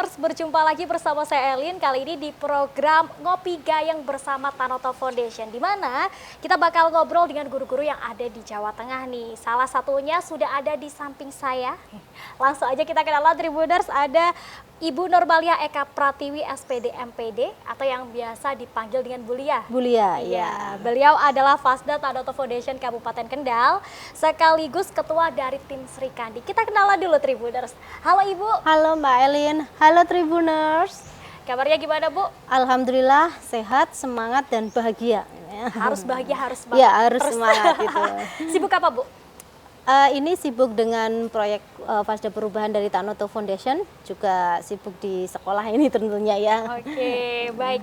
Tribuners, berjumpa lagi bersama saya Elin. Kali ini di program Ngopi Gayeng bersama Tanoto Foundation, di mana kita bakal ngobrol dengan guru-guru yang ada di Jawa Tengah nih. Salah satunya sudah ada di samping saya. Langsung aja kita kenalan Tribuners, ada Ibu Nurbalia Eka Pratiwi SPD MPD atau yang biasa dipanggil dengan Bulia. Bulia, ya. Beliau adalah Fasda Tanoto Foundation Kabupaten Kendal, sekaligus ketua dari tim Sri Kandi. Kita kenalan dulu Tribuners. Halo Ibu. Halo Mbak Elin, halo Tribuners. Kabarnya gimana Bu? Alhamdulillah sehat, semangat dan bahagia. Harus bahagia, harus semangat. Ya harus semangat itu. Sibuk apa Bu? Ini sibuk dengan proyek Fasda Perubahan dari Tanoto Foundation, juga sibuk di sekolah ini tentunya ya. Oke, baik.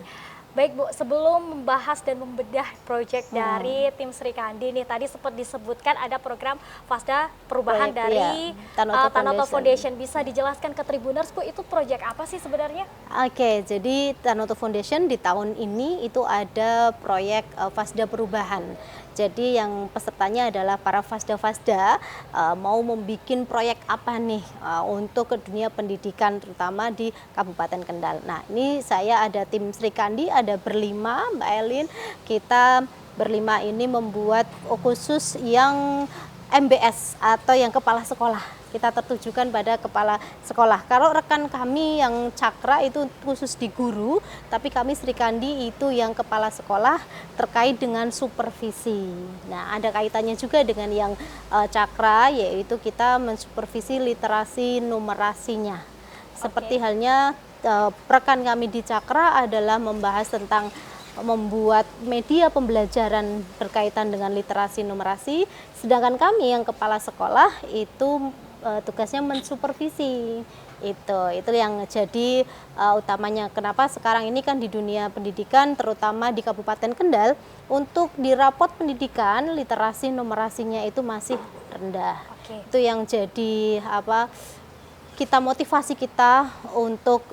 Baik Bu, sebelum membahas dan membedah proyek dari tim Sri Kandi nih, tadi sempat disebutkan ada program Fasda Perubahan Proyek, dari Tanoto Foundation. Bisa dijelaskan ke Tribuners Bu, itu proyek apa sih sebenarnya? Oke, jadi Tanoto Foundation di tahun ini itu ada proyek Fasda Perubahan. Jadi yang pesertanya adalah para Fasda-Fasda mau membuat proyek apa nih untuk ke dunia pendidikan terutama di Kabupaten Kendal. Nah ini saya ada tim Sri Kandi, ada berlima Mbak Elin. Kita berlima ini membuat khusus yang MBS atau yang kepala sekolah. Kita tertujukan pada kepala sekolah. Kalau rekan kami yang Cakra itu khusus di guru, tapi kami Sri Kandi itu yang kepala sekolah terkait dengan supervisi. Nah, ada kaitannya juga dengan yang Cakra, yaitu kita mensupervisi literasi numerasinya. Seperti halnya rekan kami di Cakra adalah membahas tentang membuat media pembelajaran berkaitan dengan literasi numerasi, sedangkan kami yang kepala sekolah itu tugasnya mensupervisi. Itu yang jadi utamanya. Kenapa sekarang ini kan di dunia pendidikan terutama di Kabupaten Kendal untuk di rapot pendidikan literasi numerasinya itu masih rendah. Itu yang jadi kita motivasi kita untuk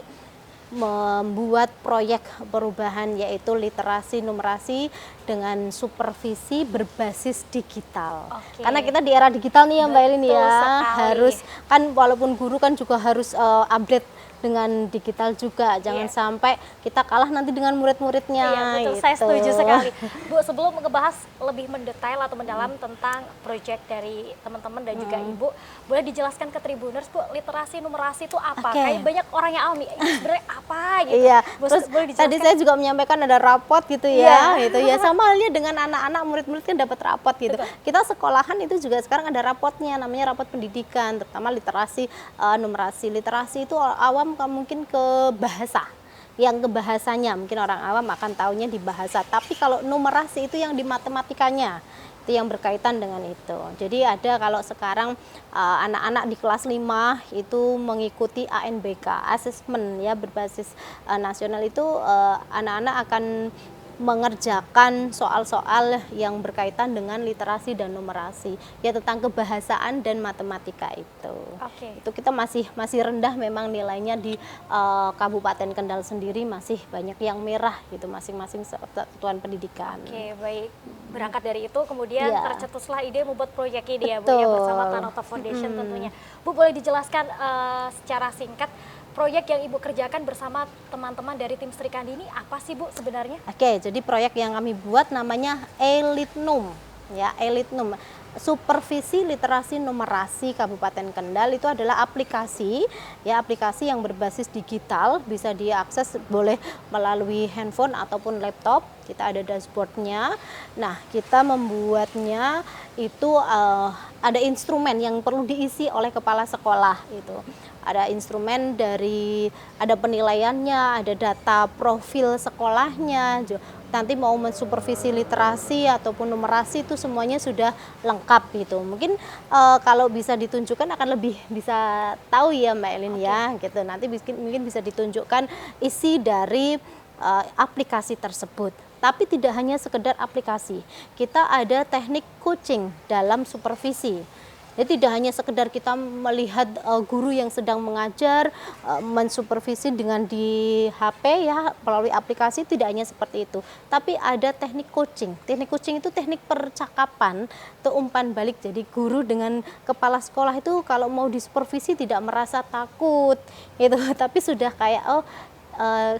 membuat proyek perubahan yaitu literasi numerasi dengan supervisi berbasis digital. Karena kita di era digital nih ya Mbak Elin ya, harus kan walaupun guru kan juga harus update dengan digital juga, jangan sampai kita kalah nanti dengan murid-muridnya. Iya betul, saya setuju sekali. Bu, sebelum ngebahas lebih mendetail atau mendalam tentang proyek dari teman-teman dan juga Ibu, boleh dijelaskan ke Tribuners Bu, literasi numerasi itu apa? Kayak banyak orang yang alami, ini sebenarnya apa gitu. Iya, Bu, terus boleh dijelaskan? tadi saya juga menyampaikan ada rapot gitu ya, gitu ya, sama halnya dengan anak-anak murid-murid kan dapat rapot gitu. Betul. Kita sekolahan itu juga sekarang ada rapotnya, namanya rapot pendidikan, terutama literasi numerasi. Literasi itu awam mungkin ke bahasa, yang ke bahasanya mungkin orang awam akan tahunya di bahasa, tapi kalau numerasi itu yang di matematikanya, itu yang berkaitan dengan itu. Jadi ada kalau sekarang anak-anak di kelas 5 itu mengikuti ANBK, asesmen ya berbasis nasional, itu anak-anak akan mengerjakan soal-soal yang berkaitan dengan literasi dan numerasi, ya tentang kebahasaan dan matematika itu. Itu kita masih rendah memang nilainya di Kabupaten Kendal sendiri, masih banyak yang merah gitu masing-masing satuan pendidikan. Baik. Berangkat dari itu kemudian tercetuslah ide membuat proyek ini ya Bu ya, bersama Tanoto Foundation tentunya. Bu, boleh dijelaskan secara singkat proyek yang Ibu kerjakan bersama teman-teman dari tim Sri Kandi ini apa sih Bu sebenarnya? Jadi proyek yang kami buat namanya Elitnum ya, Elitnum. Supervisi Literasi Numerasi Kabupaten Kendal itu adalah aplikasi ya, aplikasi yang berbasis digital, bisa diakses boleh melalui handphone ataupun laptop. Kita ada dashboardnya. Nah, kita membuatnya itu ada instrumen yang perlu diisi oleh kepala sekolah itu. Ada instrumen dari, ada penilaiannya, ada data profil sekolahnya, nanti mau mensupervisi literasi ataupun numerasi itu semuanya sudah lengkap gitu. Mungkin kalau bisa ditunjukkan akan lebih bisa tahu ya Mbak Elin ya gitu. Nanti mungkin bisa ditunjukkan isi dari aplikasi tersebut. Tapi tidak hanya sekedar aplikasi, kita ada teknik coaching dalam supervisi. Jadi tidak hanya sekedar kita melihat guru yang sedang mengajar, mensupervisi dengan di HP ya melalui aplikasi, tidak hanya seperti itu. Tapi ada teknik coaching. Teknik coaching itu teknik percakapan atau umpan balik. Jadi guru dengan kepala sekolah itu kalau mau disupervisi tidak merasa takut gitu, tapi sudah kayak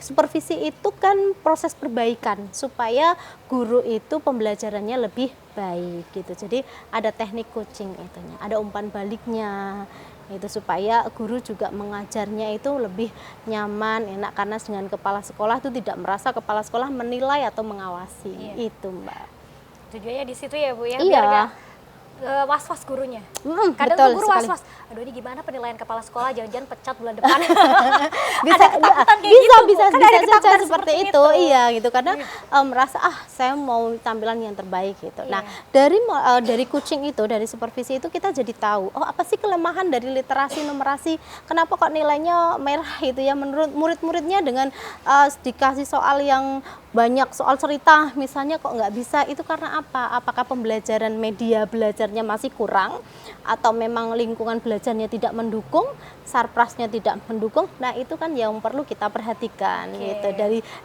supervisi itu kan proses perbaikan supaya guru itu pembelajarannya lebih baik gitu. Jadi ada teknik coaching itunya, ada umpan baliknya itu supaya guru juga mengajarnya itu lebih nyaman, enak karena dengan kepala sekolah itu tidak merasa kepala sekolah menilai atau mengawasi. Itu Mbak. Tujuannya di situ ya Bu ya, Iya. biar nggak was-was gurunya. Kadang betul tuh guru sekali. was-was. Aduh ini gimana penilaian kepala sekolah, jangan-jangan pecat bulan depan. Bisa Ada ketakutan kayak bisa gitu, Bu. bisa Kan bisa ada saja ketakutan seperti seperti itu. itu. Iya gitu karena merasa saya mau tampilan yang terbaik gitu. Nah, Iya. dari coaching itu, dari supervisi itu kita jadi tahu oh apa sih kelemahan dari literasi numerasi, kenapa kok nilainya merah itu ya menurut murid-muridnya dengan dikasih soal yang banyak soal cerita misalnya kok nggak bisa, itu karena apa? Apakah pembelajaran media belajarnya masih kurang atau memang lingkungan belajarnya tidak mendukung, sarprasnya tidak mendukung? Nah itu kan yang perlu kita perhatikan gitu.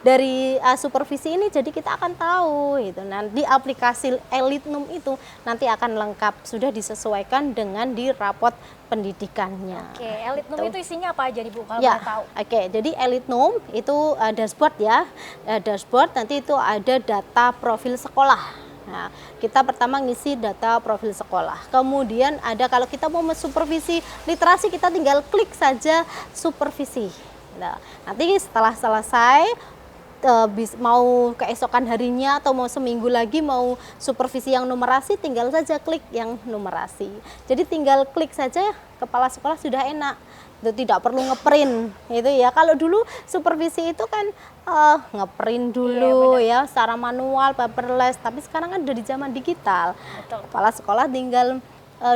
Dari supervisi ini jadi kita akan tahu gitu. Nah di aplikasi Elitnum itu nanti akan lengkap sudah disesuaikan dengan di rapot pendidikannya. Oke, Elitnum itu isinya apa aja nih Bu kalau Ya, boleh tahu? oke. Jadi Elitnum itu dashboard ya, dashboard nanti itu ada data profil sekolah. Nah, kita pertama ngisi data profil sekolah. Kemudian ada kalau kita mau mensupervisi literasi kita tinggal klik saja supervisi. Nah, nanti setelah selesai mau keesokan harinya atau mau seminggu lagi mau supervisi yang numerasi tinggal saja klik yang numerasi. Jadi tinggal klik saja kepala sekolah sudah enak. Itu tidak perlu ngeprint itu ya. Kalau dulu supervisi itu kan ngeprint dulu ya secara manual paperless, tapi sekarang kan udah di zaman digital. Betul. Kepala sekolah tinggal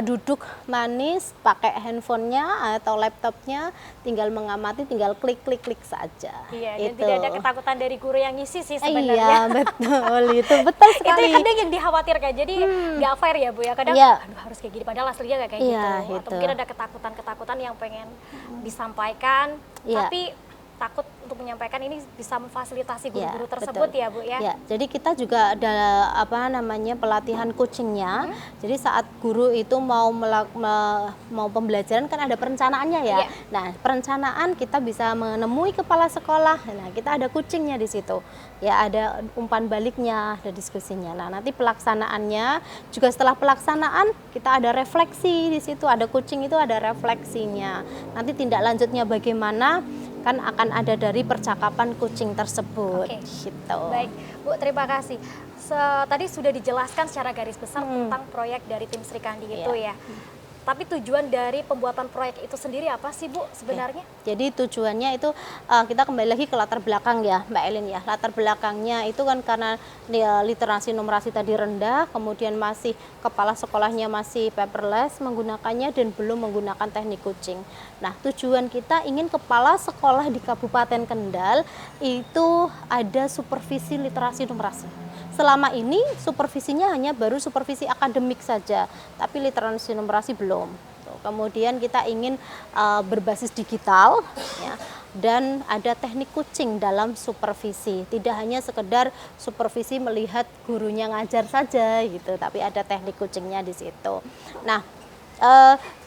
duduk manis pakai handphonenya atau laptopnya, tinggal mengamati, tinggal klik saja. Iya, dan itu. tidak ada ketakutan dari guru yang ngisi sih Iya sebenarnya. betul, itu betul Itu sekali. kadang yang dikhawatirkan, jadi nggak fair ya Bu ya, kadang Iya. aduh harus kayak gini, padahal aslinya nggak kayak Iya, gitu. Atau gitu. mungkin ada ketakutan-ketakutan yang pengen disampaikan, Iya. tapi takut untuk menyampaikan ini bisa memfasilitasi guru-guru Ya, tersebut betul. ya Bu ya. Ya, jadi kita juga ada pelatihan coachingnya. Jadi saat guru itu mau pembelajaran kan ada perencanaannya ya. Iya. Nah, perencanaan kita bisa menemui kepala sekolah. Nah, kita ada coachingnya di situ. Ya, ada umpan baliknya, ada diskusinya. Nah, nanti pelaksanaannya juga setelah pelaksanaan kita ada refleksi di situ. Ada coaching itu ada refleksinya. Nanti tindak lanjutnya bagaimana? Kan akan ada dari percakapan coaching tersebut. Oke. Gitu. Baik, Bu, terima kasih. Tadi sudah dijelaskan secara garis besar tentang proyek dari tim Sri Kandi itu ya. Tapi tujuan dari pembuatan proyek itu sendiri apa sih Bu sebenarnya? Jadi tujuannya itu kita kembali lagi ke latar belakang ya Mbak Elin ya. Latar belakangnya itu kan karena literasi numerasi tadi rendah, kemudian masih kepala sekolahnya masih paperless menggunakannya dan belum menggunakan teknik coaching. Nah tujuan kita ingin kepala sekolah di Kabupaten Kendal itu ada supervisi literasi numerasi. Selama ini supervisinya hanya baru supervisi akademik saja, tapi literasi numerasi belum. Kemudian kita ingin berbasis digital ya, dan ada teknik coaching dalam supervisi. Tidak hanya sekedar supervisi melihat gurunya ngajar saja gitu, tapi ada teknik coachingnya di situ. Nah,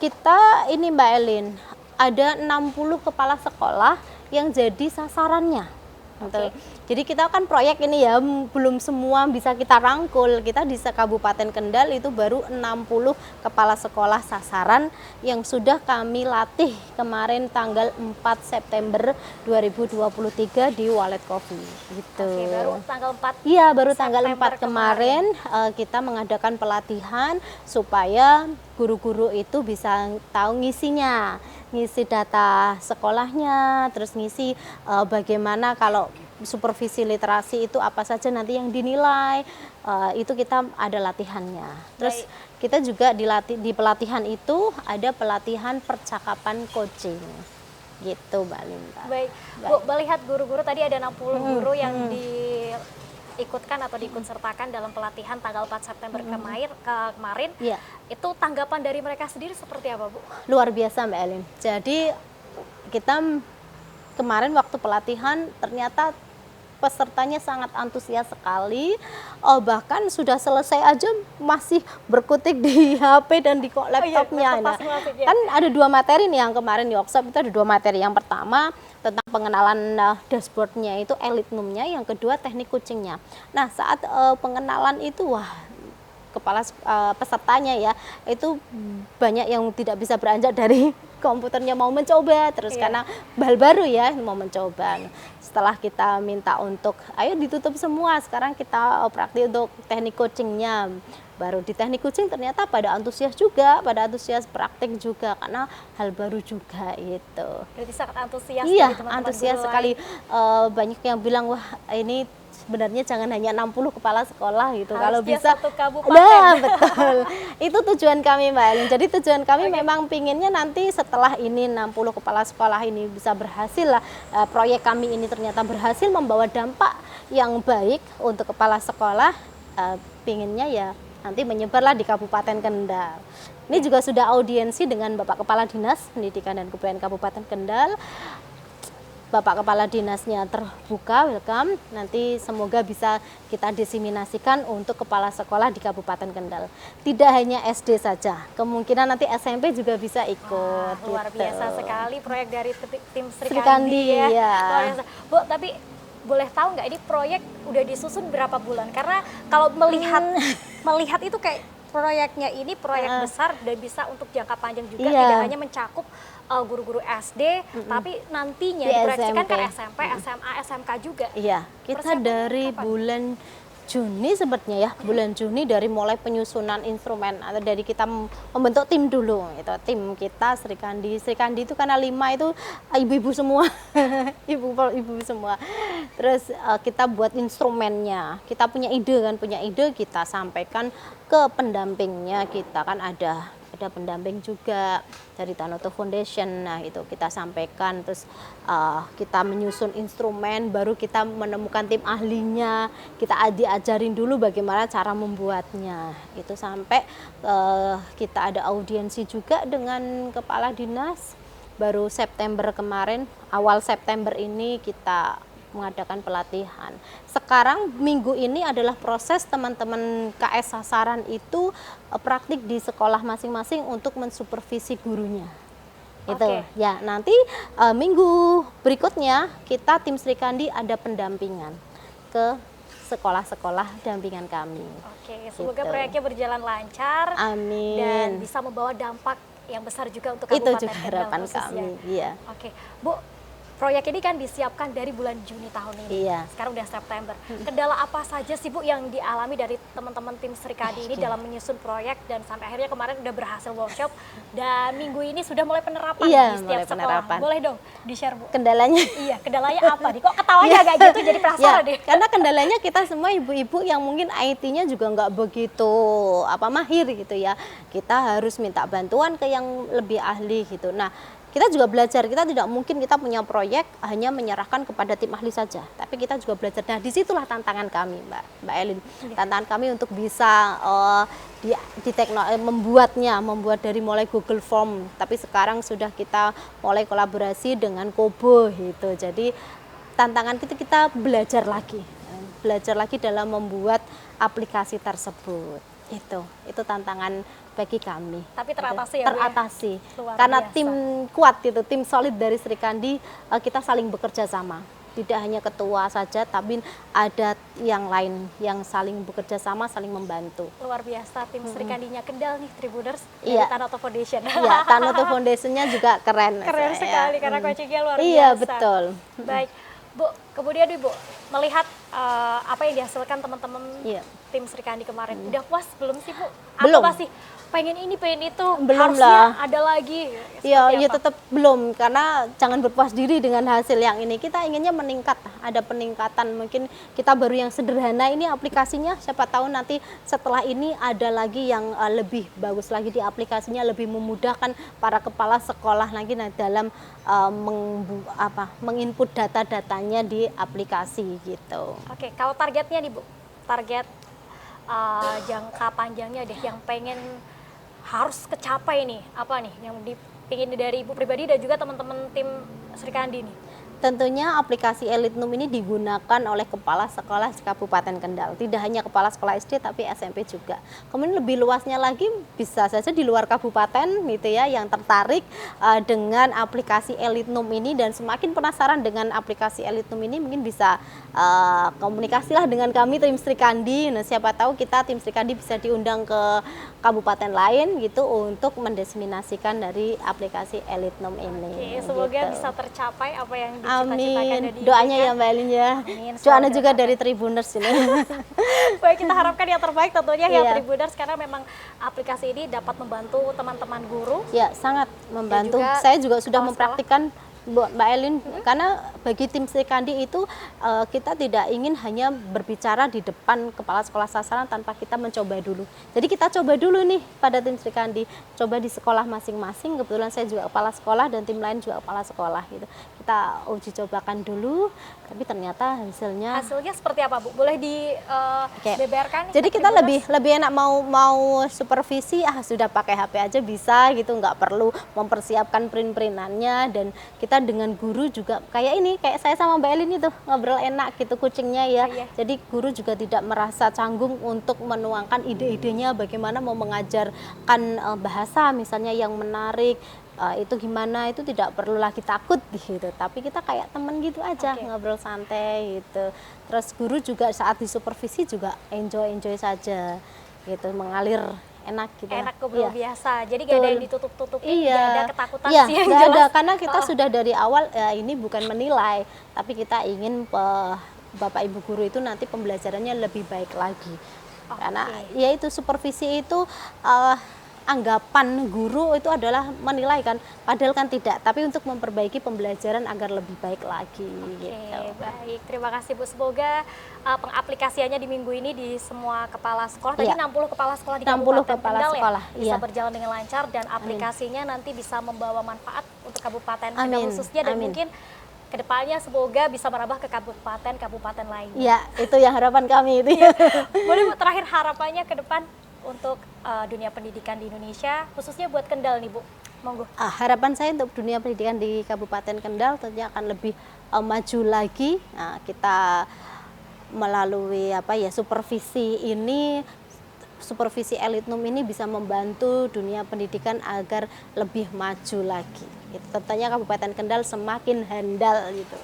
kita ini Mbak Elin, ada 60 kepala sekolah yang jadi sasarannya. Betul. Jadi kita kan proyek ini ya belum semua bisa kita rangkul. Kita di Kabupaten Kendal itu baru 60 kepala sekolah sasaran yang sudah kami latih kemarin tanggal 4 September 2023 di Walet Coffee gitu. Oke, baru tanggal 4. Iya, baru tanggal September 4 kemarin kita mengadakan pelatihan supaya guru-guru itu bisa tahu ngisi data sekolahnya, terus ngisi bagaimana kalau supervisi literasi itu apa saja nanti yang dinilai, itu kita ada latihannya. Terus kita juga di pelatihan itu ada pelatihan percakapan coaching gitu Mbak Linda. Baik, Bu, melihat guru-guru tadi ada 60 guru yang diikutkan atau diikut sertakan dalam pelatihan tanggal 4 September kemarin, Iya. itu tanggapan dari mereka sendiri seperti apa, Bu? Luar biasa Mbak Elin. Jadi kita kemarin waktu pelatihan ternyata pesertanya sangat antusias sekali, bahkan sudah selesai aja masih berkutik di HP dan di laptopnya. laptop masing-masing, ya. Kan ada 2 materi nih yang kemarin di workshop, itu ada 2 materi. Yang pertama tentang pengenalan dashboardnya itu Elitnum-nya, yang kedua teknik coachingnya. Nah saat pengenalan itu wah, kepala pesertanya ya itu banyak yang tidak bisa beranjak dari komputernya, mau mencoba terus karena hal baru ya, mau mencoba. Setelah kita minta untuk ayo ditutup semua, sekarang kita praktik untuk teknik coachingnya, baru di teknik coaching ternyata pada antusias juga, pada antusias praktik juga karena hal baru juga itu. Berarti sangat antusias. Iya, dari teman-teman antusias guru sekali. lain. Banyak yang bilang wah ini sebenarnya jangan hanya 60 kepala sekolah gitu, Harus kalau dia bisa satu kabupaten. nah betul. Itu tujuan kami Mbak Elin. Jadi tujuan kami memang pinginnya nanti setelah ini 60 kepala sekolah ini bisa berhasil lah, proyek kami ini ternyata berhasil membawa dampak yang baik untuk kepala sekolah, pinginnya ya nanti menyebarlah di Kabupaten Kendal. Ini juga sudah audiensi dengan Bapak Kepala Dinas Pendidikan dan Kebudayaan Kabupaten Kendal. Bapak Kepala Dinasnya terbuka, welcome. Nanti semoga bisa kita diseminasikan untuk kepala sekolah di Kabupaten Kendal. Tidak hanya SD saja, kemungkinan nanti SMP juga bisa ikut. Wah, luar gitu. biasa sekali proyek dari tim Sri Sri Kandi, Kandi ya. ya. Luar biasa. Bu, tapi boleh tahu nggak ini proyek udah disusun berapa bulan? Karena kalau melihat itu kayak proyeknya ini proyek besar dan bisa untuk jangka panjang juga, Iya. tidak hanya mencakup guru-guru SD, tapi nantinya Di diproyeksikan SMP. ke SMP, SMA, SMK juga. Iya, kita Persiapannya dari kapan? bulan Juni sebenarnya ya, bulan Juni dari mulai penyusunan instrumen atau dari kita membentuk tim dulu. Itu tim kita Sri Kandi. Sri Kandi itu karena 5 itu ibu-ibu semua, ibu semua. Terus kita buat instrumennya. Kita punya ide kita sampaikan ke pendampingnya, kita kan ada pendamping juga dari Tanoto Foundation. Nah itu kita sampaikan, terus kita menyusun instrumen, baru kita menemukan tim ahlinya, kita diajarin dulu bagaimana cara membuatnya. Itu sampai kita ada audiensi juga dengan kepala dinas. Baru September kemarin, awal September ini kita mengadakan pelatihan. Sekarang minggu ini adalah proses teman-teman KS sasaran itu praktik di sekolah masing-masing untuk mensupervisi gurunya. Itu ya, nanti minggu berikutnya kita tim Sri Kandi ada pendampingan ke sekolah-sekolah dampingan kami. Oke, semoga Gitu. proyeknya berjalan lancar. Amin. Dan bisa membawa dampak yang besar juga untuk Itu Kabupaten juga Kendal harapan khususnya. kami. Iya. Oke, Bu, proyek ini kan disiapkan dari bulan Juni tahun ini. Iya. Sekarang udah September. Kendala apa saja sih Bu yang dialami dari teman-teman tim Sri Kandi ini dalam menyusun proyek dan sampai akhirnya kemarin udah berhasil workshop dan minggu ini sudah mulai penerapan Iya, di setiap mulai sekolah. penerapan. Boleh dong di-share Bu? Kendalanya Iya, kendalanya apa nih? Kok ketawanya agak gitu jadi penasaran ya, deh. karena kendalanya kita semua ibu-ibu yang mungkin IT-nya juga nggak begitu mahir gitu ya. Kita harus minta bantuan ke yang lebih ahli gitu. Nah, kita juga belajar, kita tidak mungkin kita punya proyek hanya menyerahkan kepada tim ahli saja, tapi kita juga belajar. Nah, disitulah tantangan kami, Mbak Elin. Tantangan kami untuk bisa membuat dari mulai Google Form, tapi sekarang sudah kita mulai kolaborasi dengan Kobo gitu. Jadi tantangan kita belajar lagi dalam membuat aplikasi tersebut. Itu tantangan bagi kami. Tapi teratasi ya, Bu, ya? Teratasi. Luar Karena biasa. tim kuat itu, tim solid dari Sri Kandi, kita saling bekerja sama. Tidak hanya ketua saja, tapi ada yang lain yang saling bekerja sama, saling membantu. Luar biasa tim Sri Kandinya Kendal nih, Tribuners, Iya. dari Tanoto Foundation. Iya, Tanoto Foundation-nya juga keren. Keren saya. sekali karena coachingnya luar biasa. Iya, betul. Baik, Bu, kemudian Ibu melihat apa yang dihasilkan teman-teman Iya. tim Sri Kandi kemarin, udah puas belum sih Bu? Belum. Atau masih pengen ini, pengen itu, Belum harusnya lah. ada lagi? Iya, Seperti ya apa? tetap belum, karena jangan berpuas diri dengan hasil yang ini. Kita inginnya meningkat, ada peningkatan. Mungkin kita baru yang sederhana ini aplikasinya, siapa tahu nanti setelah ini ada lagi yang lebih bagus lagi di aplikasinya, lebih memudahkan para kepala sekolah lagi dalam menginput data-datanya di aplikasi gitu. Oke, kalau targetnya nih Bu, target jangka panjangnya deh yang pengen harus kecapai nih, apa nih yang dipingin dari Ibu pribadi dan juga teman-teman tim Sri Kandi nih? Tentunya aplikasi Elitnum ini digunakan oleh kepala sekolah di Kabupaten Kendal. Tidak hanya kepala sekolah SD tapi SMP juga. Kemudian lebih luasnya lagi bisa saja di luar kabupaten gitu ya yang tertarik dengan aplikasi Elitnum ini dan semakin penasaran dengan aplikasi Elitnum ini mungkin bisa komunikasilah dengan kami tim Sri Kandi. Nah, siapa tahu kita tim Sri Kandi bisa diundang ke kabupaten lain gitu untuk mendiseminasikan dari aplikasi Elitnum ini. Oke, semoga gitu. bisa tercapai apa yang Amin. Doanya ya Mbak Elin ya. Amin, Doanya semoga juga tercapai. dari Tribuners ini. Baik, kita harapkan yang terbaik tentunya ya Iya. Tribuners, karena memang aplikasi ini dapat membantu teman-teman guru. Ya, sangat membantu. juga Saya juga sudah kepala mempraktikkan buat Mbak Elin karena bagi tim Sri Kandi itu kita tidak ingin hanya berbicara di depan kepala sekolah sasaran tanpa kita mencoba dulu. Jadi kita coba dulu nih pada tim Sri Kandi, coba di sekolah masing-masing. Kebetulan saya juga kepala sekolah dan tim lain juga kepala sekolah gitu. Kita uji cobakan dulu, tapi ternyata hasilnya Seperti apa Bu? Boleh Oke. dibeberkan? Jadi ke kita Tribuners? lebih enak mau supervisi sudah pakai HP aja bisa gitu, nggak perlu mempersiapkan print-printannya dan kita dengan guru juga kayak saya sama Mbak Elin itu ngobrol enak gitu kucingnya ya. Iya. Jadi guru juga tidak merasa canggung untuk menuangkan ide-idenya bagaimana mau mengajarkan bahasa misalnya yang menarik. Itu gimana, itu tidak perlu lagi takut gitu, tapi kita kayak temen gitu aja. Oke. Ngobrol santai gitu. Terus guru juga saat disupervisi juga enjoy saja gitu, mengalir enak gitu. Enak ngobrol Iya. biasa, jadi gak ada yang Betul. ditutup-tutupin, Iya, gak ada ketakutan iya, sih yang nggak ada jelas. karena kita sudah dari awal ini bukan menilai, tapi kita ingin Bapak Ibu guru itu nanti pembelajarannya lebih baik lagi. Karena ya itu supervisi itu anggapan guru itu adalah menilai kan, padahal kan tidak, tapi untuk memperbaiki pembelajaran agar lebih baik lagi. Oke, Gitu. baik. Terima kasih Bu. Semoga pengaplikasiannya di minggu ini di semua kepala sekolah. Tadi Iya. 60 kepala sekolah di 60 Kabupaten kepala Kendal sekolah, ya, bisa iya. berjalan dengan lancar dan aplikasinya nanti bisa membawa manfaat untuk Kabupaten Kendal Amin, khususnya dan amin. mungkin kedepannya semoga bisa merambah ke kabupaten-kabupaten lainnya. Ya, itu yang harapan kami itu. Boleh Bu, terakhir harapannya ke depan untuk dunia pendidikan di Indonesia, khususnya buat Kendal nih Bu. Monggo. Harapan saya untuk dunia pendidikan di Kabupaten Kendal tentunya akan lebih maju lagi. Nah, kita melalui supervisi ini, supervisi Elitnum ini bisa membantu dunia pendidikan agar lebih maju lagi. Itu tentunya Kabupaten Kendal semakin handal gitu.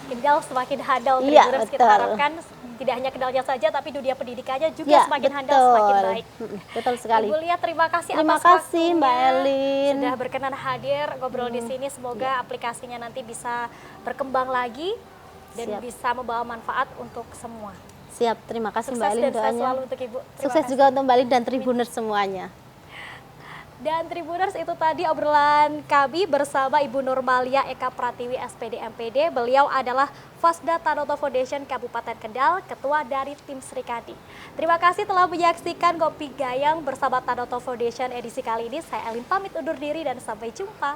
Kendal semakin handal, Iya, Tribuners. Kita betul. harapkan tidak hanya Kendalnya saja, tapi dunia pendidikannya juga Ya, semakin handal, betul. semakin baik. Betul sekali. Ibu Lia, terima kasih Terima atas kasih, waktunya. Mbak Elin. Sudah berkenan hadir ngobrol di sini. Semoga aplikasinya nanti bisa berkembang lagi dan Siap. bisa membawa manfaat untuk semua. Siap, terima kasih Mbak Sukses Elin dan sehat doanya. selalu untuk Ibu. Terima Sukses kasih. juga untuk Mbak Elin dan Tribuners semuanya. Dan Tribuners, itu tadi obrolan kami bersama Ibu Nurmalia Eka Pratiwi SPD MPD. Beliau adalah Fasda Tanoto Foundation Kabupaten Kendal, ketua dari tim Sri Kandi. Terima kasih telah menyaksikan Ngopi Gayang bersama Tanoto Foundation edisi kali ini. Saya Elin pamit undur diri dan sampai jumpa.